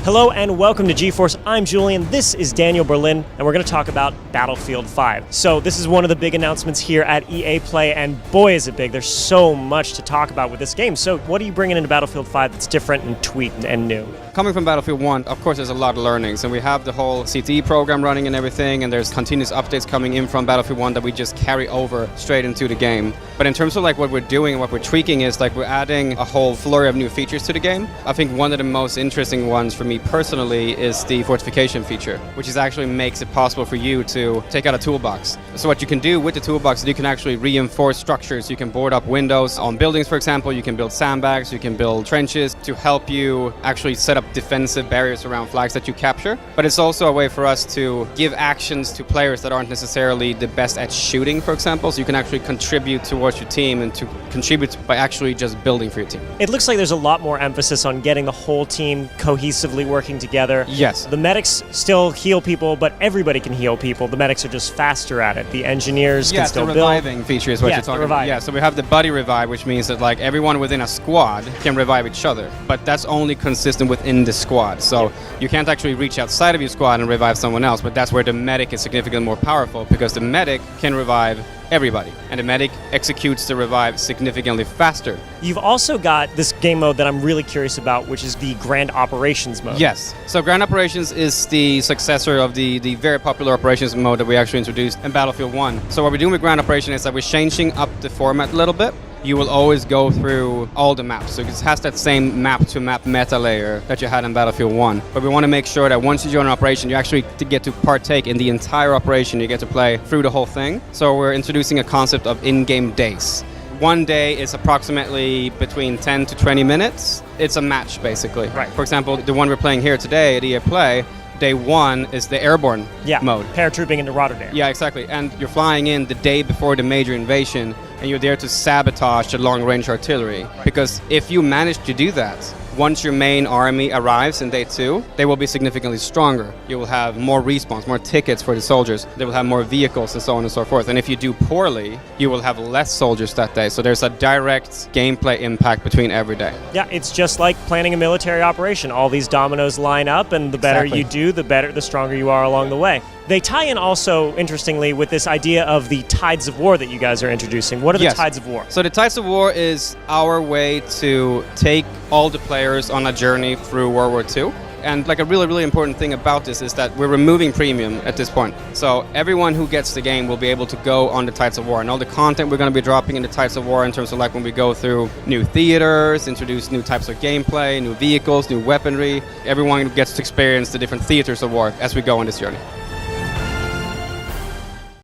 Hello and welcome to GeForce. I'm Julian, this is Daniel Berlin, and we're going to talk about Battlefield 5. So this is one of the big announcements here at EA Play, and boy is it big. There's so much to talk about with this game. So what are you bringing into Battlefield 5 that's different and tweaked and new? Coming from Battlefield 1, of course there's a lot of learnings, and we have the whole CTE program running and everything, and there's continuous updates coming in from Battlefield 1 that we just carry over straight into the game. But in terms of like what we're doing and what we're tweaking is like we're adding a whole flurry of new features to the game. I think one of the most interesting ones for me personally is the fortification feature, which is actually makes it possible for you to take out a toolbox. So what you can do with the toolbox is you can actually reinforce structures. You can board up windows on buildings, for example. You can build sandbags, you can build trenches to help you actually set up defensive barriers around flags that you capture. But it's also a way for us to give actions to players that aren't necessarily the best at shooting, for example. So you can actually contribute towards your team and to contribute by actually just building for your team. It looks like there's a lot more emphasis on getting the whole team cohesively working together. Yes. The medics still heal people, but everybody can heal people. The medics are just faster at it. The engineers can still build. The reviving feature is what you're talking about. Yeah, so we have the buddy revive, which means that like everyone within a squad can revive each other, but that's only consistent within the squad. So you can't actually reach outside of your squad and revive someone else, but that's where the medic is significantly more powerful, because the medic can revive everybody, and the medic executes the revive significantly faster. You've also got this game mode that I'm really curious about, which is the Grand Operations mode. Yes. So Grand Operations is the successor of the very popular Operations mode that we actually introduced in Battlefield 1. So what we're doing with Grand Operation is that we're changing up the format a little bit. You will always go through all the maps. So it has that same map-to-map meta layer that you had in Battlefield 1. But we want to make sure that once you join an operation, you actually get to partake in the entire operation. You get to play through the whole thing. So we're introducing a concept of in-game days. One day is approximately between 10 to 20 minutes. It's a match, basically. Right. For example, the one we're playing here today at EA Play, Day 1 is the airborne mode. Paratrooping into Rotterdam. Yeah, exactly. And you're flying in the day before the major invasion, and you're there to sabotage the long-range artillery. Right. Because if you manage to do that, once your main army arrives in Day 2, they will be significantly stronger. You will have more respawns, more tickets for the soldiers. They will have more vehicles and so on and so forth. And if you do poorly, you will have less soldiers that day. So there's a direct gameplay impact between every day. Yeah, it's just like planning a military operation. All these dominoes line up, and the better you do, the stronger you are along the way. They tie in also, interestingly, with this idea of the Tides of War that you guys are introducing. What are the Tides of War? So the Tides of War is our way to take all the players on a journey through World War II. And like a really, really important thing about this is that we're removing premium at this point. So everyone who gets the game will be able to go on the Tides of War. And all the content we're going to be dropping in the Tides of War in terms of like when we go through new theaters, introduce new types of gameplay, new vehicles, new weaponry. Everyone gets to experience the different theaters of war as we go on this journey.